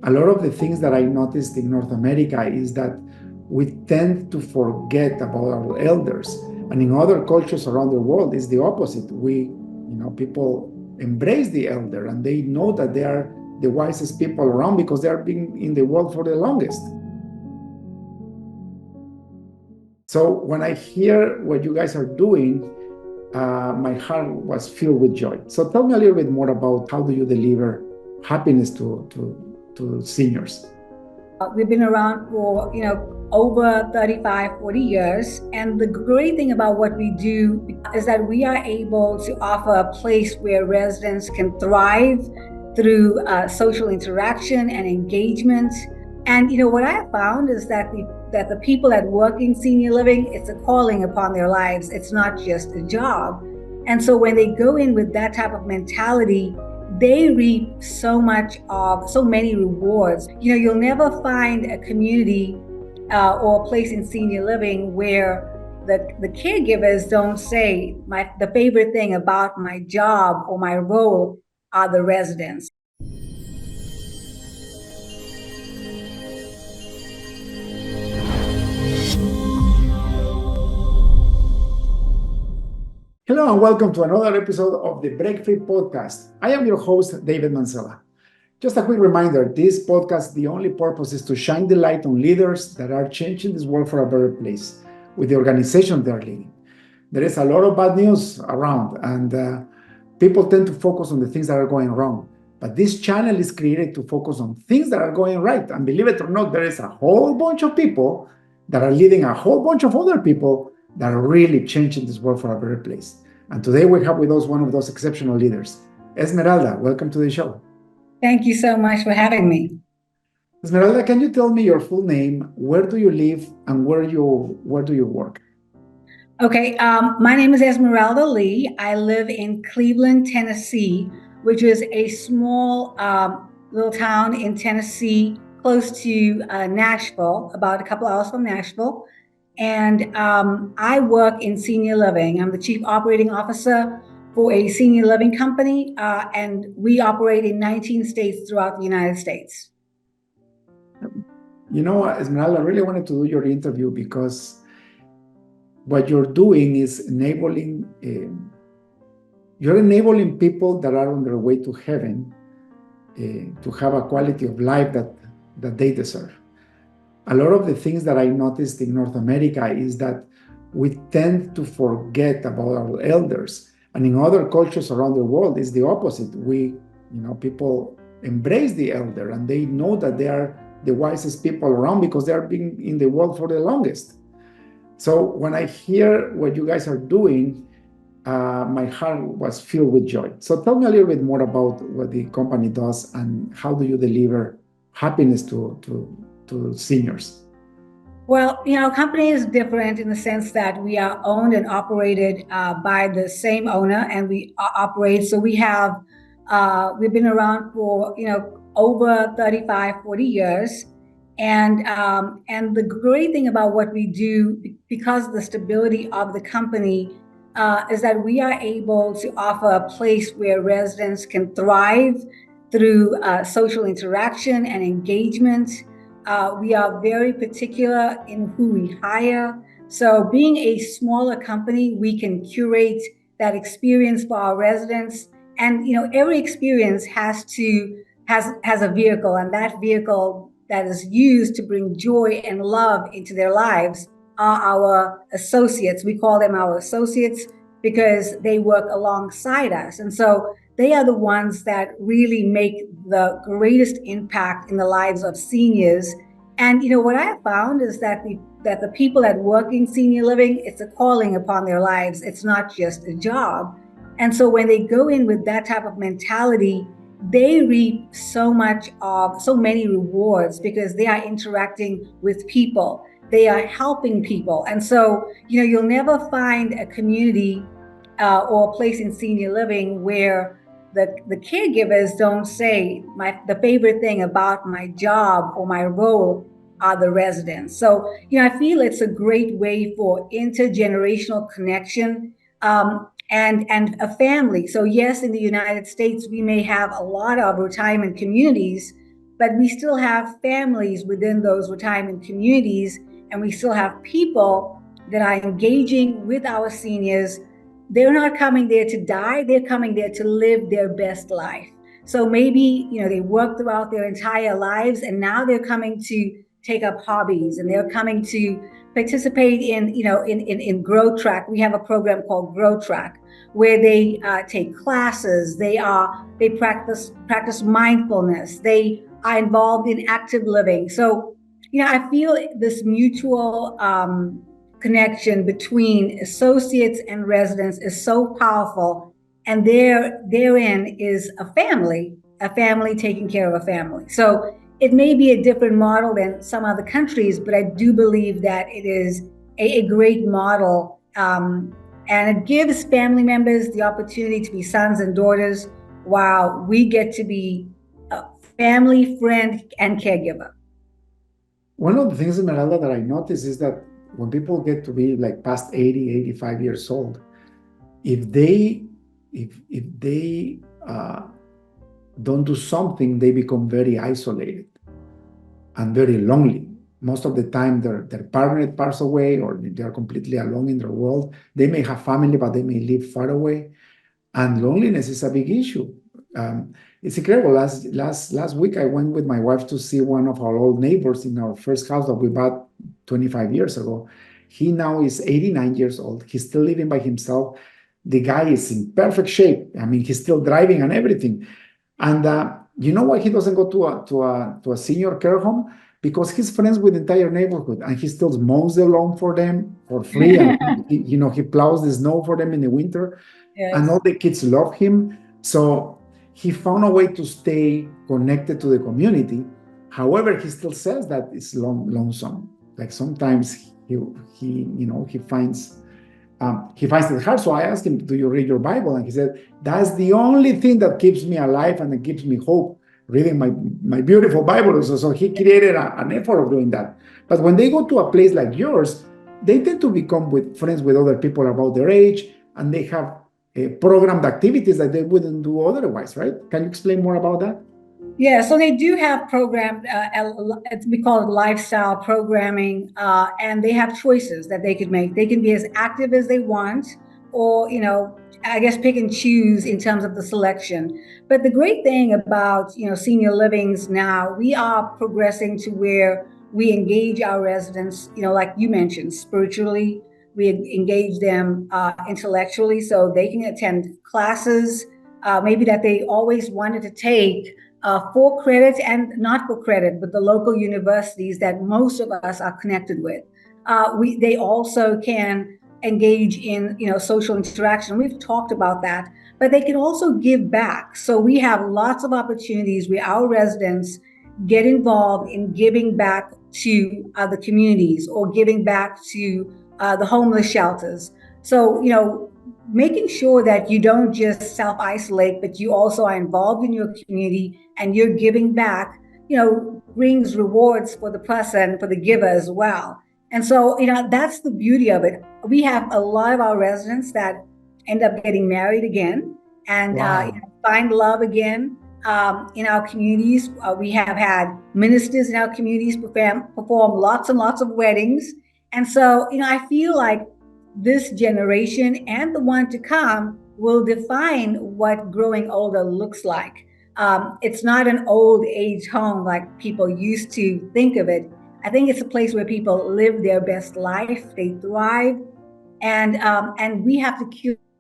A lot of the things that I noticed in North America is that we tend to forget about our elders. And in other cultures around the world, it's the opposite. People embrace the elder and they know that they are the wisest people around because they are being in the world for the longest. So when I hear what you guys are doing, my heart was filled with joy. So tell me a little bit more about how do you deliver happiness to seniors? We've been around for, over 35, 40 years. And the great thing about what we do is that we are able to offer a place where residents can thrive through social interaction and engagement. And, what I have found is that the people that work in senior living, it's a calling upon their lives. It's not just a job. And so when they go in with that type of mentality, they reap so many rewards. You'll never find a community or a place in senior living where the caregivers don't say, the favorite thing about my job or my role are the residents. Hello and welcome to another episode of the Break Free Podcast. I am your host, David Mancilla. Just a quick reminder, this podcast, the only purpose is to shine the light on leaders that are changing this world for a better place with the organization they're leading. There is a lot of bad news around and people tend to focus on the things that are going wrong. But this channel is created to focus on things that are going right. And believe it or not, there is a whole bunch of people that are leading a whole bunch of other people that are really changing this world for a better place. And today we have with us one of those exceptional leaders. Esmeralda, welcome to the show. Thank you so much for having me. Esmeralda, can you tell me your full name, where do you live, and where do you work? Okay, my name is Esmerelda Lee. I live in Cleveland, Tennessee, which is a small little town in Tennessee, close to Nashville, about a couple hours from Nashville. And I work in senior living. I'm the chief operating officer for a senior living company, and we operate in 19 states throughout the United States. You know, Esmeralda, I really wanted to do your interview because what you're doing is you're enabling people that are on their way to heaven to have a quality of life that they deserve. A lot of the things that I noticed in North America is that we tend to forget about our elders. And in other cultures around the world, it's the opposite. People embrace the elder and they know that they are the wisest people around because they are being in the world for the longest. So when I hear what you guys are doing, my heart was filled with joy. So tell me a little bit more about what the company does and how do you deliver happiness to seniors? Well, company is different in the sense that we are owned and operated by the same owner, and we operate. So we've been around for over 35, 40 years, and the great thing about what we do, because of the stability of the company, is that we are able to offer a place where residents can thrive through social interaction and engagement. We are very particular in who we hire. So being a smaller company, we can curate that experience for our residents. And every experience has a vehicle, and that vehicle that is used to bring joy and love into their lives are our associates. We call them our associates because they work alongside us. And so they are the ones that really make the greatest impact in the lives of seniors. And what I have found is that the people that work in senior living, it's a calling upon their lives. It's not just a job. And so when they go in with that type of mentality, they reap so many rewards because they are interacting with people. They are helping people. And so, you'll never find a community or a place in senior living where the caregivers don't say, the favorite thing about my job or my role are the residents. So, I feel it's a great way for intergenerational connection and a family. So yes, in the United States, we may have a lot of retirement communities, but we still have families within those retirement communities, and we still have people that are engaging with our seniors. They're not coming there to die, they're coming there to live their best life. So maybe, they work throughout their entire lives, and now they're coming to take up hobbies, and they're coming to participate in Grow Track. We have a program called Grow Track where they take classes. They practice mindfulness. They are involved in active living. So, I feel this mutual connection between associates and residents is so powerful, and therein is a family taking care of a family. So it may be a different model than some other countries, but I do believe that it is a great model, and it gives family members the opportunity to be sons and daughters while we get to be a family, friend, and caregiver. One of the things, Esmeralda, that I notice is that when people get to be like past 80, 85 years old, if they don't do something, they become very isolated and very lonely. Most of the time, their partner passes away, or they are completely alone in their world. They may have family, but they may live far away, and loneliness is a big issue. It's incredible. Last week, I went with my wife to see one of our old neighbors in our first house that we bought 25 years ago. He now is 89 years old. He's still living by himself. The guy is in perfect shape. I mean, he's still driving and everything. And you know why he doesn't go to a senior care home? Because he's friends with the entire neighborhood, and he still mows the lawn for them for free. And he plows the snow for them in the winter. Yes. And all the kids love him. So he found a way to stay connected to the community. However, he still says that it's lonesome. Like sometimes he finds it hard. So I asked him, "Do you read your Bible?" And he said, "That's the only thing that keeps me alive and it gives me hope, reading my beautiful Bible." So he created an effort of doing that. But when they go to a place like yours, they tend to become friends with other people about their age, and they have programmed activities that they wouldn't do otherwise, right? Can you explain more about that? Yeah, so they do have programmed, we call it lifestyle programming, and they have choices that they could make. They can be as active as they want, or, I guess pick and choose in terms of the selection. But the great thing about, senior livings now, we are progressing to where we engage our residents, like you mentioned, spiritually. We engage them intellectually, so they can attend classes, maybe that they always wanted to take, for credit and not for credit, but the local universities that most of us are connected with. They also can engage in social interaction. We've talked about that, but they can also give back. So we have lots of opportunities where our residents get involved in giving back to the communities, or giving back to the homeless shelters. So making sure that you don't just self-isolate, but you also are involved in your community and you're giving back, brings rewards for the person, for the giver as well. And so, that's the beauty of it. We have a lot of our residents that end up getting married again and wow. Find love again in our communities. We have had ministers in our communities perform lots and lots of weddings. And so, I feel like this generation and the one to come will define what growing older looks like. It's not an old age home like people used to think of it. I think it's a place where people live their best life, they thrive, and we have to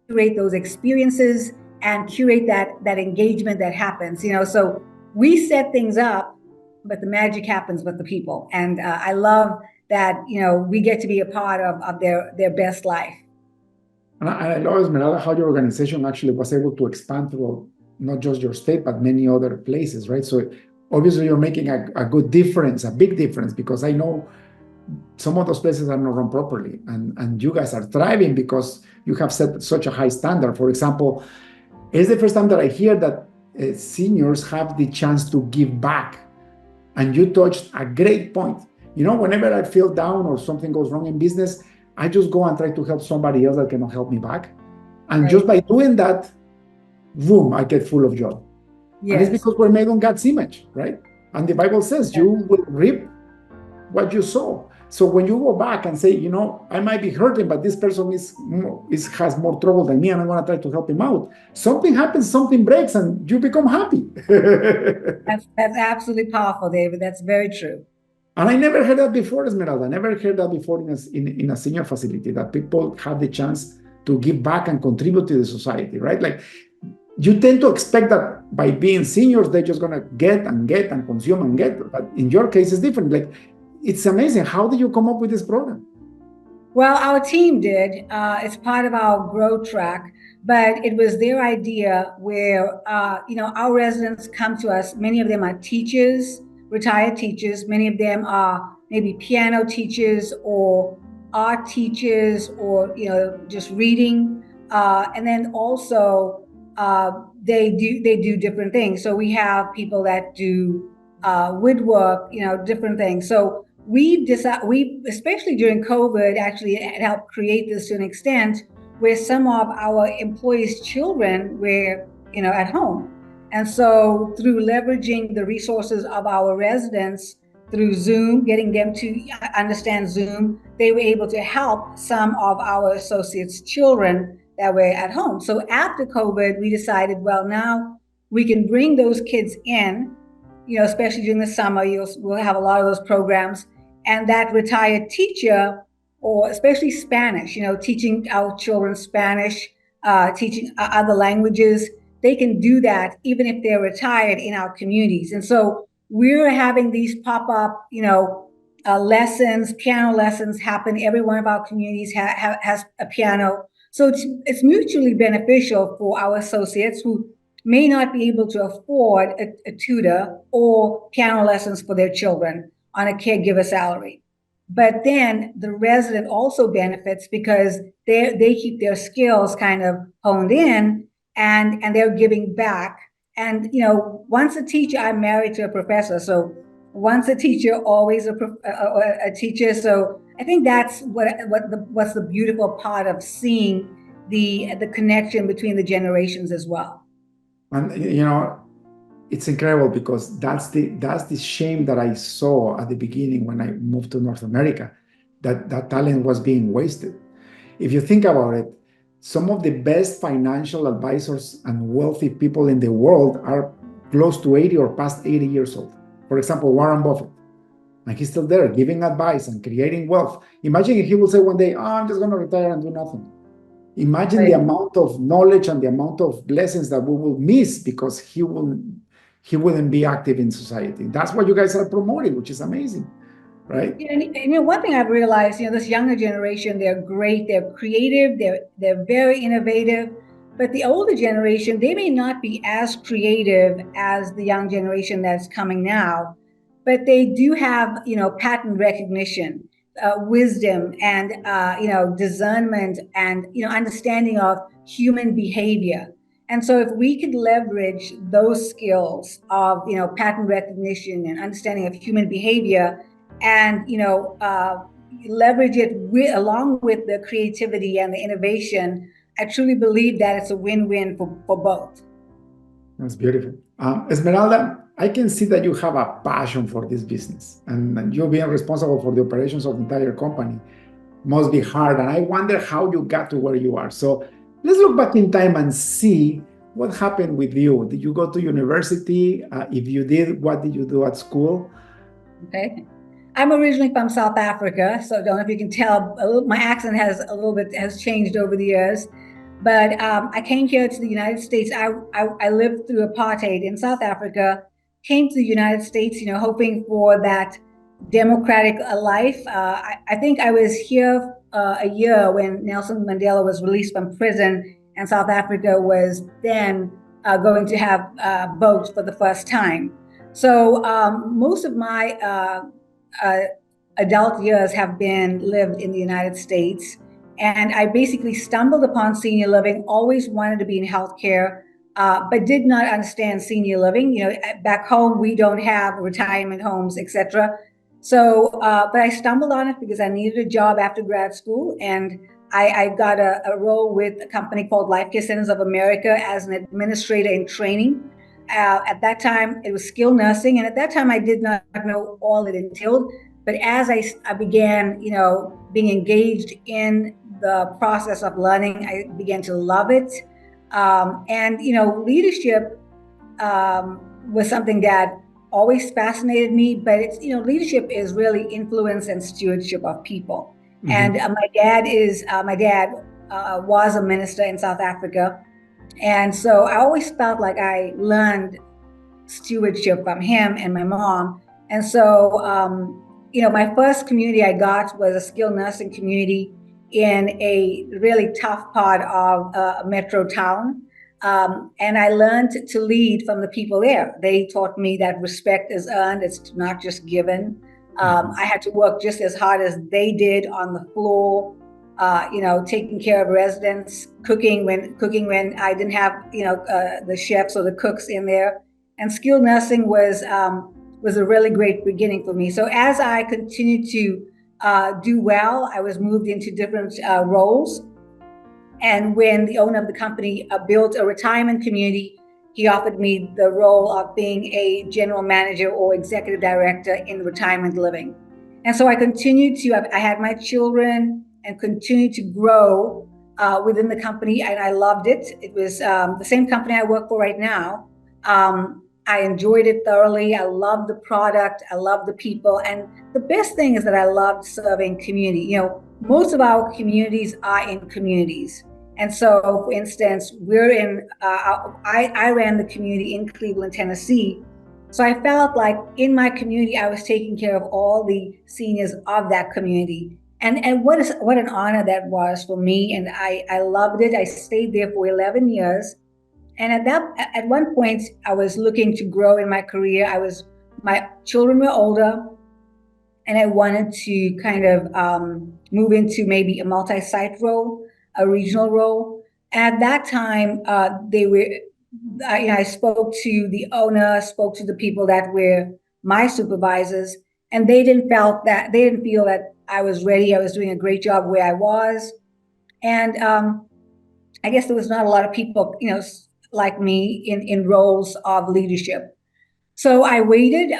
curate those experiences and curate that engagement that happens. So we set things up, but the magic happens with the people. And I love that we get to be a part of their best life. And I love, Esmeralda, how your organization actually was able to expand through not just your state, but many other places, right? So obviously you're making a good difference, a big difference, because I know some of those places are not run properly, and you guys are thriving because you have set such a high standard. For example, it's the first time that I hear that seniors have the chance to give back, and you touched a great point. Whenever I feel down or something goes wrong in business, I just go and try to help somebody else that cannot help me back. And right. Just by doing that, boom, I get full of joy. Yes. And it's because we're made on God's image, right? And the Bible says you will reap what you sow. So when you go back and say, I might be hurting, but this person has more trouble than me, and I'm going to try to help him out. Something happens, something breaks, and you become happy. That's absolutely powerful, David. That's very true. And I never heard that before, Esmeralda. I never heard that before in a senior facility, that people have the chance to give back and contribute to the society, right? Like, you tend to expect that by being seniors, they're just going to get and consume and get. But in your case, it's different. Like, it's amazing. How did you come up with this program? Well, our team did. It's part of our growth track, but it was their idea where, our residents come to us. Many of them are teachers, retired teachers. Many of them are maybe piano teachers or art teachers or, just reading. And then also they do different things. So we have people that do woodwork, different things. So we especially during COVID, actually helped create this to an extent where some of our employees' children were, at home. And so through leveraging the resources of our residents through Zoom, getting them to understand Zoom, they were able to help some of our associates' children that were at home. So after COVID, we decided, well, now we can bring those kids in, especially during the summer, we'll have a lot of those programs. And that retired teacher, or especially Spanish, teaching our children Spanish, teaching other languages, they can do that even if they're retired in our communities. And so we're having these pop-up, lessons, piano lessons happen. Every one of our communities has a piano. So it's mutually beneficial for our associates who may not be able to afford a tutor or piano lessons for their children on a caregiver salary. But then the resident also benefits because they keep their skills kind of honed in, and they're giving back. And once a teacher, I'm married to a professor, so once a teacher, always a teacher. So I think that's what's the beautiful part of seeing the connection between the generations as well. And it's incredible because that's the shame that I saw at the beginning when I moved to North America, that talent was being wasted. If you think about it, some of the best financial advisors and wealthy people in the world are close to 80 or past 80 years old. For example, Warren Buffett. And he's still there giving advice and creating wealth. Imagine if he will say one day, I'm just going to retire and do nothing. Imagine the amount of knowledge and the amount of blessings that we will miss because he wouldn't be active in society. That's what you guys are promoting, which is amazing, right? And one thing I've realized, this younger generation, they're great, they're creative, they're very innovative. But the older generation, they may not be as creative as the young generation that's coming now, but they do have, pattern recognition, wisdom, and discernment, and understanding of human behavior. And so if we could leverage those skills of pattern recognition and understanding of human behavior, and leverage it along with the creativity and the innovation, I truly believe that it's a win-win for both. That's beautiful. Esmeralda, I can see that you have a passion for this business, and you being responsible for the operations of the entire company must be hard. And I wonder how you got to where you are. So let's look back in time and see what happened with you. Did you go to university? If you did, what did you do at school? Okay. I'm originally from South Africa, so I don't know if you can tell, my accent has changed over the years. But I came here to the United States. I lived through apartheid in South Africa, came to the United States, hoping for that democratic life. I think I was here a year when Nelson Mandela was released from prison, and South Africa was then going to have votes for the first time. So most of my adult years have been lived in the United States. And I basically stumbled upon senior living, always wanted to be in healthcare, but did not understand senior living. Back home, we don't have retirement homes, etc. So, but I stumbled on it because I needed a job after grad school. And I got a role with a company called Life Care Centers of America as an administrator in training. at that time, it was skilled nursing. And at that time, I did not know all it entailed. But as I began, being engaged in the process of learning, I began to love it. And leadership was something that always fascinated me. But it's leadership is really influence and stewardship of people. Mm-hmm. And my dad was a minister in South Africa, and so I always felt like I learned stewardship from him and my mom. And so my first community I got was a skilled nursing community in a really tough part of a metro town. And I learned to lead from the people there. They taught me that respect is earned, it's not just given. I had to work just as hard as they did on the floor, taking care of residents, cooking when I didn't have, the chefs or the cooks in there. And skilled nursing was a really great beginning for me. So as I continued to do well, I was moved into different roles. And when the owner of the company built a retirement community, he offered me the role of being a general manager or executive director in retirement living. And so I continued I had my children and continued to grow within the company, and I loved it. It was the same company I work for right now. I enjoyed it thoroughly. I loved the product. I loved the people. And the best thing is that I loved serving community. Most of our communities are in communities. And so, for instance, I ran the community in Cleveland, Tennessee. So I felt like in my community, I was taking care of all the seniors of that community. And what an honor that was for me. And I loved it. I stayed there for 11 years. And at one point, I was looking to grow in my career. My children were older, and I wanted to kind of move into maybe a multi-site role, a regional role. And at that time, I spoke to the owner, spoke to the people that were my supervisors, and they didn't feel that I was ready. I was doing a great job where I was, and I guess there was not a lot of people, like me in roles of leadership. So I waited,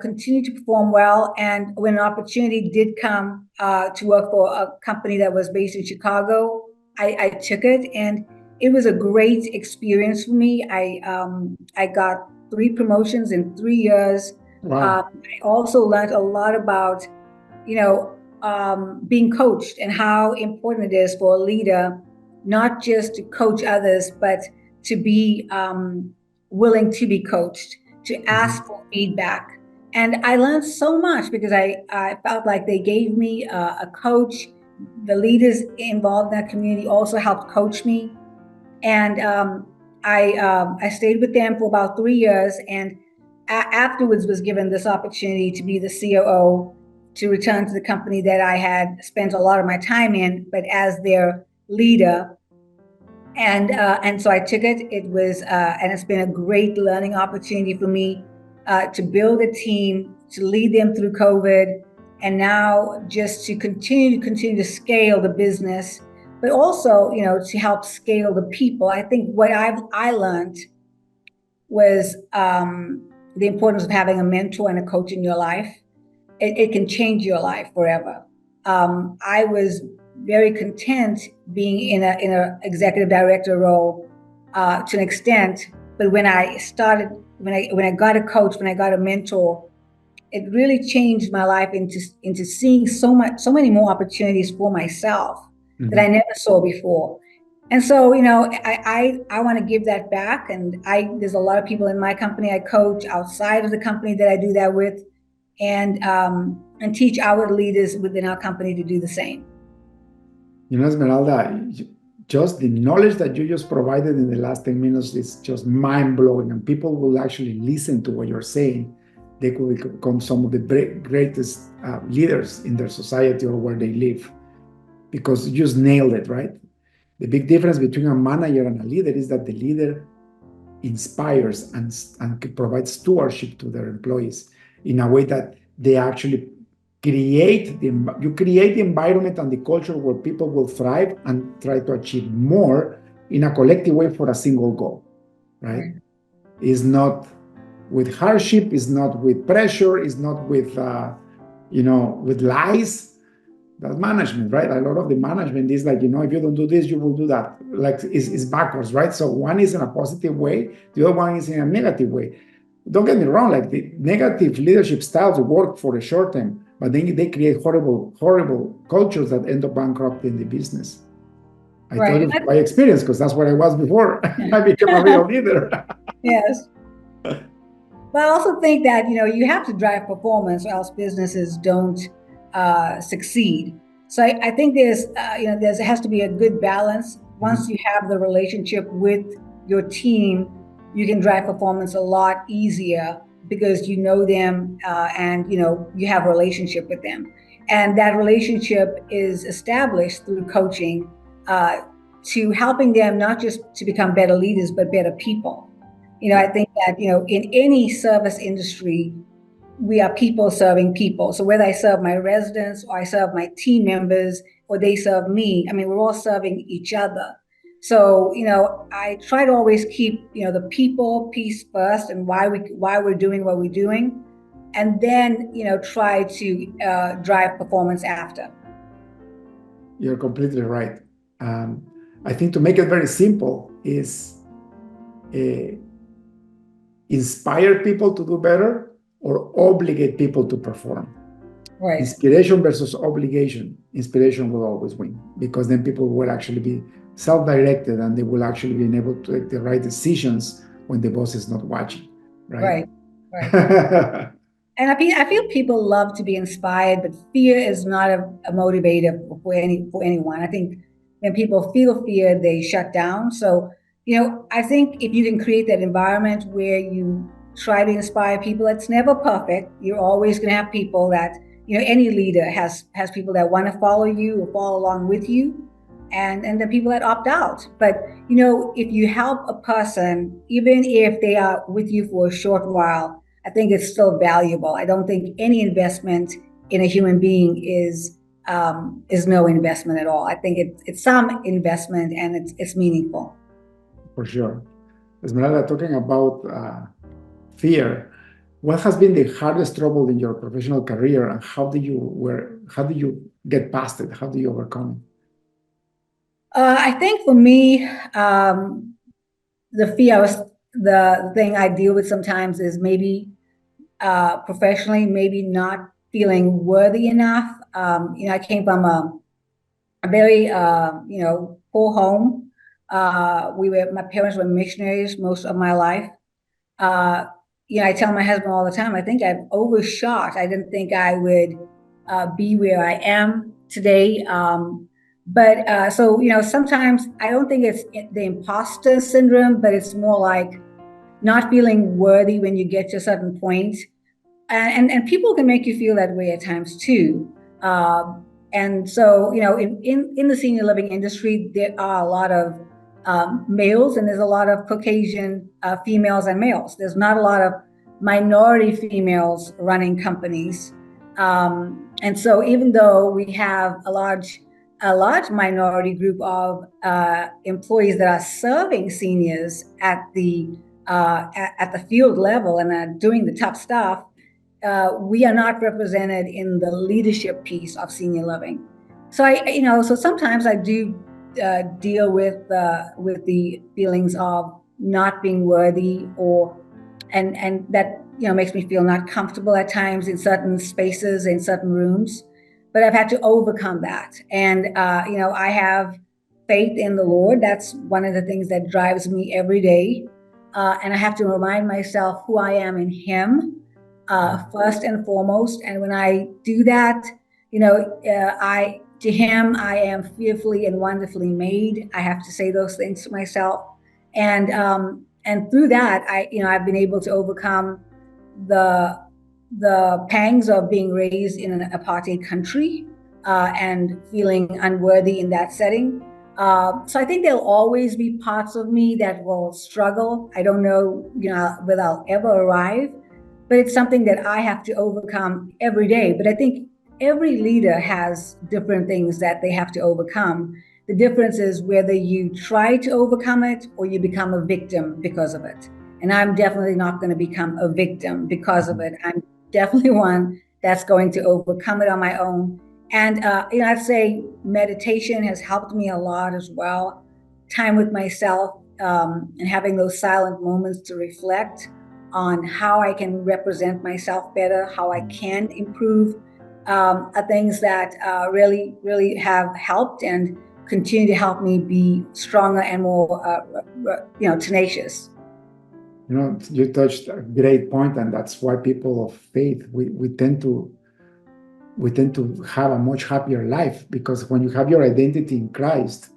continued to perform well. And when an opportunity did come to work for a company that was based in Chicago, I took it, and it was a great experience for me. I got 3 promotions in 3 years. Wow. I also learned a lot about, being coached and how important it is for a leader, not just to coach others, but to be willing to be coached, to ask for feedback. And I learned so much because I felt like they gave me a coach. The leaders involved in that community also helped coach me. And I stayed with them for about 3 years, and afterwards was given this opportunity to be the COO, to return to the company that I had spent a lot of my time in, but as their leader. And so I took it. It was, and it's been a great learning opportunity for me to build a team, to lead them through COVID, and now just to continue to scale the business, but also, to help scale the people. I think what I learned was the importance of having a mentor and a coach in your life. It can change your life forever. I was very content being in a executive director role to an extent, but when I got a coach, when I got a mentor, it really changed my life into seeing so many more opportunities for myself that I never saw before. And so, I want to give that back. And there's a lot of people in my company I coach, outside of the company that I do that with, and teach our leaders within our company to do the same. Esmeralda, just the knowledge that you just provided in the last 10 minutes is just mind-blowing, and people will actually listen to what you're saying. They could become some of the greatest leaders in their society or where they live, because you just nailed it, right? The big difference between a manager and a leader is that the leader inspires and provides stewardship to their employees in a way that they actually create the environment and the culture where people will thrive and try to achieve more in a collective way for a single goal, right? Is not with hardship, is not with pressure, is not with with lies. That's management, right? A lot of the management is like, if you don't do this, you will do that. Like it's backwards, right? So one is in a positive way, the other one is in a negative way. Don't get me wrong, like the negative leadership styles work for the short term, but then they create horrible, horrible cultures that end up bankrupting the business. I tell Right. you from my experience, because that's what I was before I became a real leader. Yes. But I also think that, you have to drive performance or else businesses don't succeed. So I think there has to be a good balance. Once you have the relationship with your team, you can drive performance a lot easier because you know them, and you have a relationship with them. And that relationship is established through coaching, to helping them not just to become better leaders, but better people. I think that, in any service industry, we are people serving people. So whether I serve my residents or I serve my team members or they serve me, I mean, we're all serving each other. So, I try to always keep, the people piece first and why we're doing what we're doing. And then, try to drive performance after. You're completely right. I think to make it very simple is uh, inspire people to do better or obligate people to perform. Right. Inspiration versus obligation. Inspiration will always win because then people will actually be self-directed and they will actually be able to make the right decisions when the boss is not watching. Right. Right. And I feel people love to be inspired, but fear is not a motivator for anyone. I think when people feel fear, they shut down. So, I think if you can create that environment where you try to inspire people, it's never perfect. You're always going to have people that, any leader has people that want to follow you or follow along with you, and the people that opt out. But if you help a person, even if they are with you for a short while, I think it's still valuable. I don't think any investment in a human being is no investment at all. I think it's some investment and it's meaningful. For sure. Esmeralda, talking about fear, what has been the hardest trouble in your professional career, and how do you get past it? How do you overcome it? I think for me, the fear was the thing I deal with sometimes is maybe professionally, maybe not feeling worthy enough. I came from a very, poor home. My parents were missionaries most of my life. Uh, I tell my husband all the time, I think I've overshot. I didn't think I would be where I am today. But so, sometimes I don't think it's the imposter syndrome, but it's more like not feeling worthy when you get to a certain point. And people can make you feel that way at times too. And so, in the senior living industry, there are a lot of males and there's a lot of Caucasian females and males. There's not a lot of minority females running companies. And so even though we have a large minority group of employees that are serving seniors at the field level and are doing the tough stuff, we are not represented in the leadership piece of senior living. So so sometimes I do deal with the feelings of not being worthy, and that makes me feel not comfortable at times in certain spaces, in certain rooms. But I've had to overcome that, and I have faith in the Lord. That's one of the things that drives me every day, and I have to remind myself who I am in Him first and foremost. And when I do that, to Him, I am fearfully and wonderfully made. I have to say those things to myself, and through that, I've been able to overcome the pangs of being raised in an apartheid country and feeling unworthy in that setting. So I think there'll always be parts of me that will struggle. I don't know, whether I'll ever arrive, but it's something that I have to overcome every day. But I think every leader has different things that they have to overcome. The difference is whether you try to overcome it or you become a victim because of it. and I'm definitely not going to become a victim because of it. I'm definitely one that's going to overcome it on my own. And I'd say meditation has helped me a lot as well. Time with myself, and having those silent moments to reflect on how I can represent myself better, how I can improve, are things that really, really have helped and continue to help me be stronger and more, tenacious. You touched a great point, and that's why people of faith, we tend to have a much happier life, because when you have your identity in Christ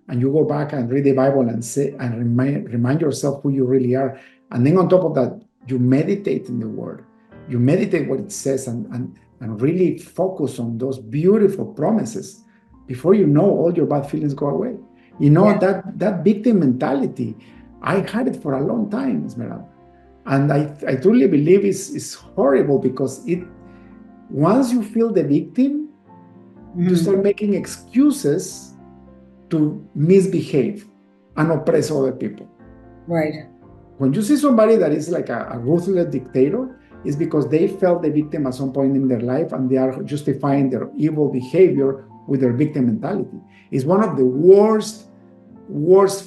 and you go back and read the Bible and say and remind yourself who you really are, and then on top of that, you meditate in the Word, you meditate what it says, and really focus on those beautiful promises. Before you know, all your bad feelings go away. Yeah. That victim mentality, I had it for a long time, Esmeralda, and I truly believe it's horrible, because once you feel the victim, you start making excuses to misbehave and oppress other people. Right. When you see somebody that is like a ruthless dictator, it's because they felt the victim at some point in their life, and they are justifying their evil behavior with their victim mentality. It's one of the worst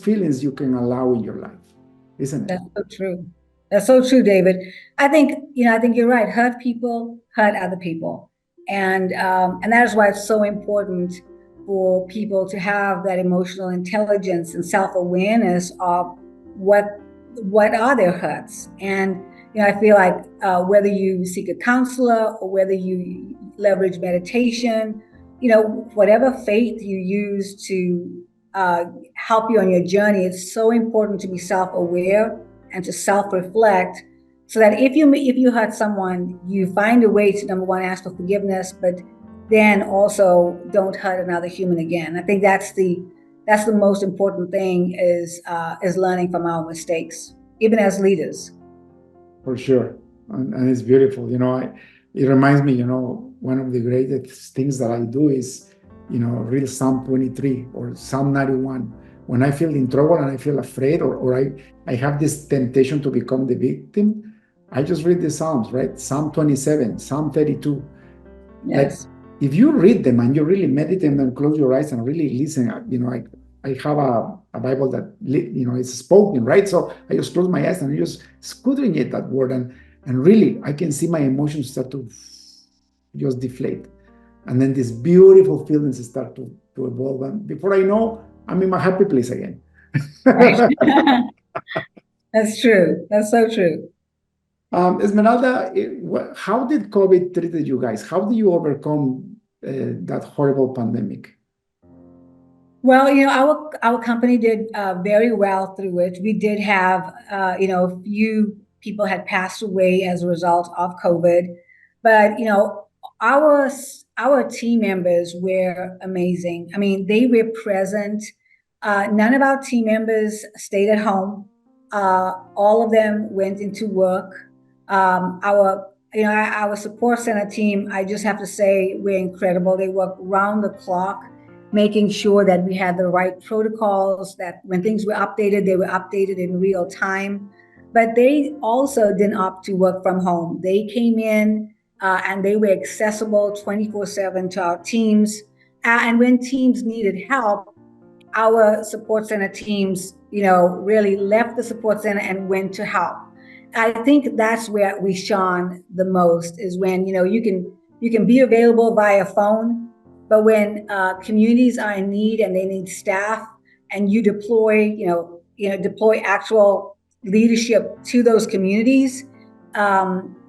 feelings you can allow in your life, isn't it? That's so true. That's so true, David. I think you're right. Hurt people hurt other people, and that is why it's so important for people to have that emotional intelligence and self awareness of what what are their hurts. And I feel like whether you seek a counselor or whether you leverage meditation, whatever faith you use to help you on your journey, it's so important to be self-aware and to self-reflect, so that if you hurt someone, you find a way to, number one, ask for forgiveness, but then also don't hurt another human again. I think that's the most important thing, is learning from our mistakes, even as leaders. For sure. And it's beautiful. It reminds me, one of the greatest things that I do is, read Psalm 23 or Psalm 91. When I feel in trouble and I feel afraid, or I have this temptation to become the victim, I just read the Psalms, right? Psalm 27, Psalm 32. Like, Yes. if you read them and you really meditate and close your eyes and really listen, I have a Bible that it's spoken, right? So I just close my eyes and I just scudrignate that word, and really I can see my emotions start to just deflate, and then these beautiful feelings start to evolve, and before I know, I'm in my happy place again. Right. That's true. That's so true. Esmeralda, how did COVID treated you guys? How do you overcome that horrible pandemic? Well, our company did very well through it. We did have, a few people had passed away as a result of COVID, but our our team members were amazing. I mean, they were present. None of our team members stayed at home. All of them went into work. Our support center team, I just have to say, we're incredible. They work round the clock, making sure that we had the right protocols, that when things were updated, they were updated in real time. But they also didn't opt to work from home. They came in and they were accessible 24/7 to our teams. And when teams needed help, our support center teams, really left the support center and went to help. I think that's where we shone the most, is when, you can be available via phone, but when communities are in need and they need staff, and you deploy actual leadership to those communities,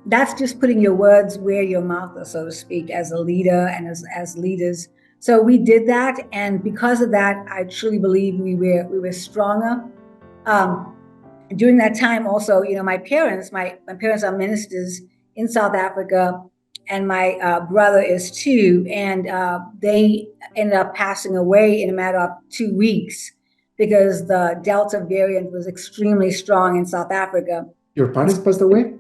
that's just putting your words where your mouth is, so to speak, as a leader and as leaders. So we did that, and because of that, I truly believe we were stronger. During that time, also, my parents are ministers in South Africa, and my brother is too, and they ended up passing away in a matter of 2 weeks because the Delta variant was extremely strong in South Africa. Your parents passed away?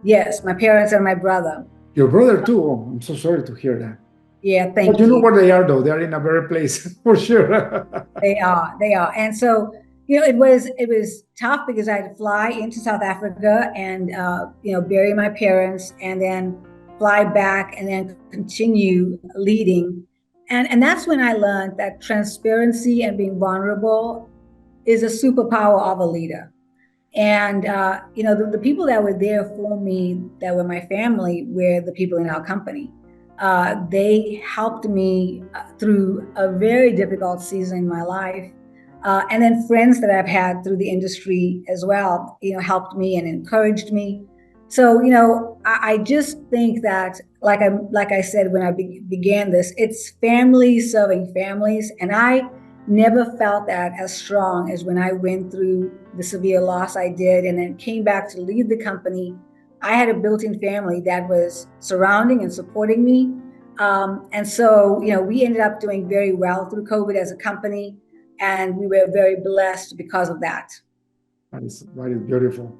Yes, my parents and my brother. Your brother too? Oh, I'm so sorry to hear that. Yeah, But thank you know you. where they are, though. They are in a better place, for sure. They are. And so, it was tough because I had to fly into South Africa and bury my parents, and then fly back, and then continue leading. And that's when I learned that transparency and being vulnerable is a superpower of a leader. And the people that were there for me, that were my family, were the people in our company. They helped me through a very difficult season in my life. And then friends that I've had through the industry as well, helped me and encouraged me. So, I just think that, like I said when I began this, it's families serving families, and I never felt that as strong as when I went through the severe loss I did, and then came back to lead the company. I had a built-in family that was surrounding and supporting me. And so, we ended up doing very well through COVID as a company, and we were very blessed because of that. That is beautiful.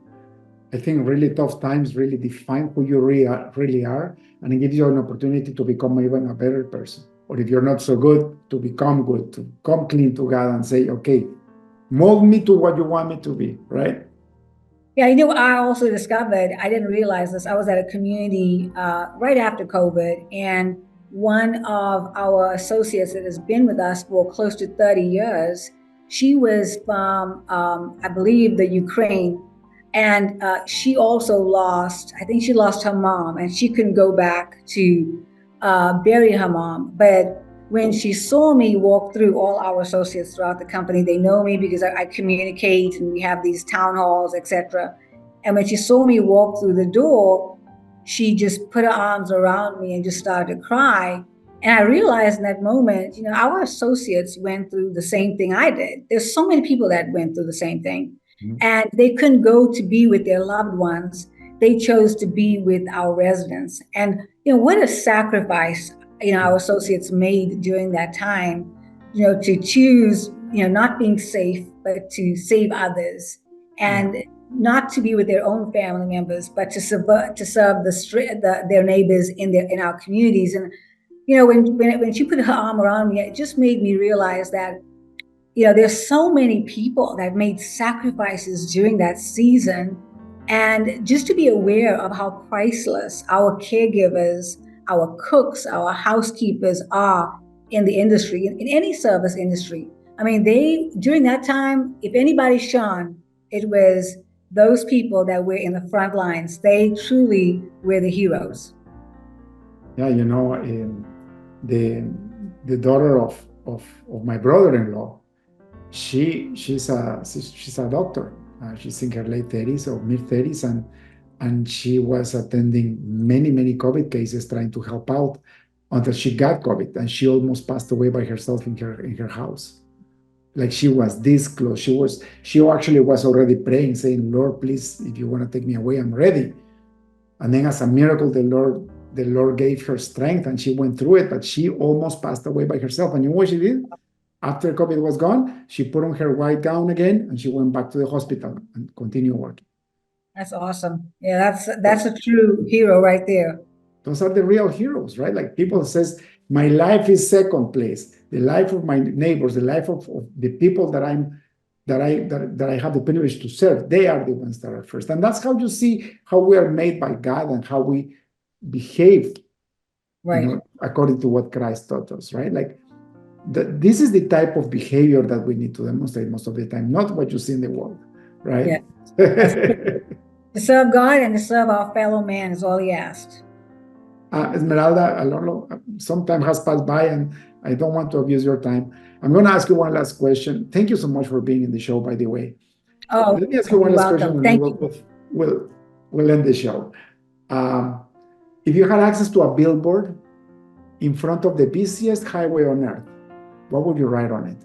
I think really tough times really define who you really are, and it gives you an opportunity to become even a better person. Or if you're not so good, to become good, to come clean to God and say, okay, mold me to what you want me to be, right? Yeah, I also discovered, I didn't realize this. I was at a community right after COVID, and one of our associates that has been with us for close to 30 years, she was from, I believe, the Ukraine. And she also I think she lost her mom, and she couldn't go back to bury her mom. But when she saw me walk through, all our associates throughout the company, they know me because I communicate, and we have these town halls, etc. And when she saw me walk through the door, she just put her arms around me and just started to cry. And I realized in that moment, our associates went through the same thing I did. There's so many people that went through the same thing, and they couldn't go to be with their loved ones. They chose to be with our residents. And what a sacrifice our associates made during that time, to choose, not being safe, but to save others, and not to be with their own family members, but to serve their neighbors in our communities. And when she put her arm around me, it just made me realize that there's so many people that made sacrifices during that season. And just to be aware of how priceless our caregivers, our cooks, our housekeepers are in the industry, in any service industry. I mean, during that time, if anybody shone, it was those people that were in the front lines. They truly were the heroes. Yeah, the the daughter of my brother-in-law, she's a doctor. She's in her late 30s or mid 30s, and she was attending many COVID cases, trying to help out until she got COVID, and she almost passed away by herself in her house. Like, she was this close. She actually was already praying, saying, Lord, please, if you want to take me away, I'm ready. And then, as a miracle, the Lord gave her strength, and she went through it, but she almost passed away by herself. And you know what she did? After COVID was gone, she put on her white gown again, and she went back to the hospital and continued working. That's awesome. Yeah, that's a true hero right there. Those are the real heroes, right? Like, people says, my life is second place. The life of my neighbors, the life of the people that I have the privilege to serve, they are the ones that are first. And that's how you see how we are made by God and how we behave, Right. According to what Christ taught us, right? Like, this is the type of behavior that we need to demonstrate most of the time, not what you see in the world, right? Yeah. To serve God and to serve our fellow man is all he asked. Esmeralda, Alonso, some time has passed by, and I don't want to abuse your time. I'm going to ask you one last question. Thank you so much for being in the show, by the way. Oh, let me ask you one last question, and then we'll end the show. If you had access to a billboard in front of the busiest highway on earth, what would you write on it?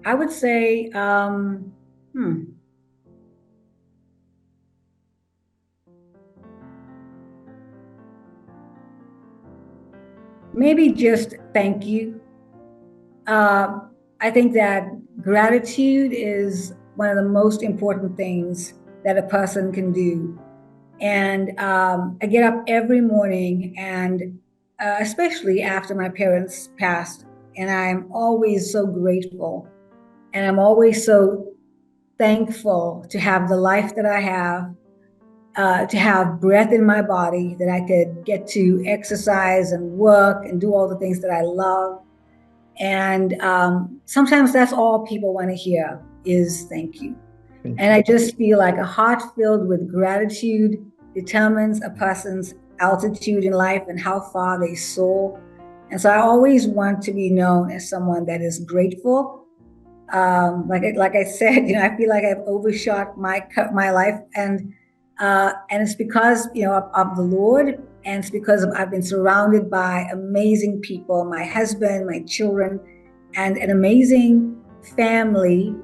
I would say, maybe just thank you. I think that gratitude is one of the most important things that a person can do. And I get up every morning, and especially after my parents passed. And I'm always so grateful. And I'm always so thankful to have the life that I have, to have breath in my body, that I could get to exercise and work and do all the things that I love. And sometimes that's all people want to hear is thank you. And I just feel like a heart filled with gratitude determines a person's altitude in life and how far they soar. And so I always want to be known as someone that is grateful. Like I said, I feel like I've overshot my life, and it's because of the Lord, and it's because I've been surrounded by amazing people, my husband, my children, and an amazing family.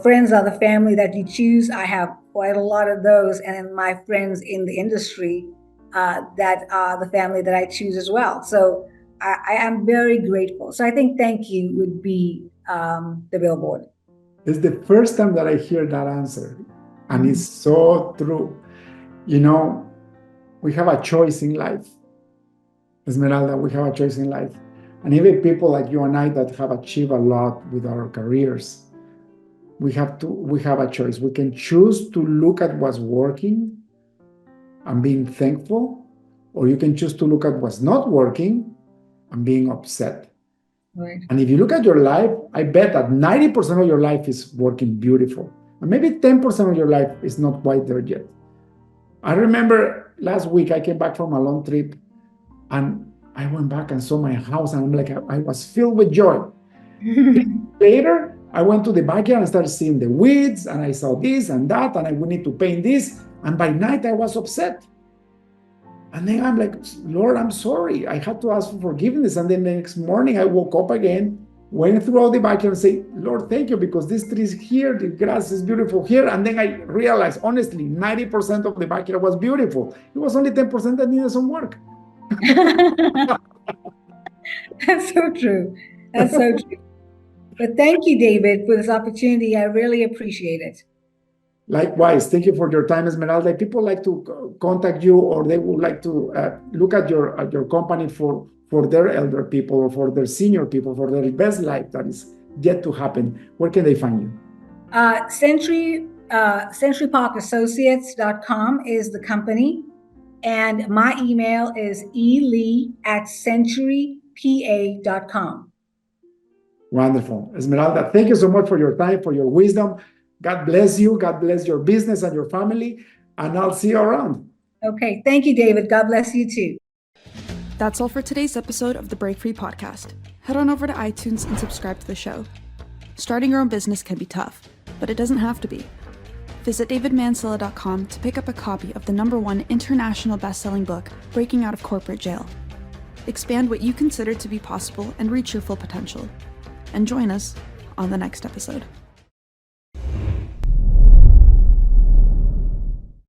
Friends are the family that you choose. I have quite a lot of those, and my friends in the industry that are the family that I choose as well. So I am very grateful. So I think thank you would be the billboard. It's the first time that I hear that answer, and it's so true. We have a choice in life. Esmeralda, we have a choice in life. And even people like you and I that have achieved a lot with our careers, we have a choice. We can choose to look at what's working and being thankful, or you can choose to look at what's not working and being upset. Right. And if you look at your life, I bet that 90% of your life is working beautiful. And maybe 10% of your life is not quite there yet. I remember last week I came back from a long trip, and I went back and saw my house, and I'm like, I was filled with joy. Later, I went to the backyard and started seeing the weeds, and I saw this and that, and we need to paint this. And by night, I was upset. And then I'm like, Lord, I'm sorry. I had to ask for forgiveness. And then the next morning, I woke up again, went through the backyard and say, Lord, thank you, because this tree is here, the grass is beautiful here. And then I realized, honestly, 90% of the backyard was beautiful. It was only 10% that needed some work. That's so true. That's so true. But thank you, David, for this opportunity. I really appreciate it. Likewise, thank you for your time, Esmeralda. If people like to contact you, or they would like to look at your company for their elder people, or for their senior people, for their best life that is yet to happen, where can they find you? CenturyParkAssociates.com is the company, and my email is elee@centurypa.com. Wonderful. Esmeralda, thank you so much for your time, for your wisdom. God bless you. God bless your business and your family. And I'll see you around. Okay. Thank you, David. God bless you too. That's all for today's episode of the Break Free Podcast. Head on over to iTunes and subscribe to the show. Starting your own business can be tough, but it doesn't have to be. Visit davidmansilla.com to pick up a copy of the #1 international best-selling book, Breaking Out of Corporate Jail. Expand what you consider to be possible and reach your full potential. And join us on the next episode.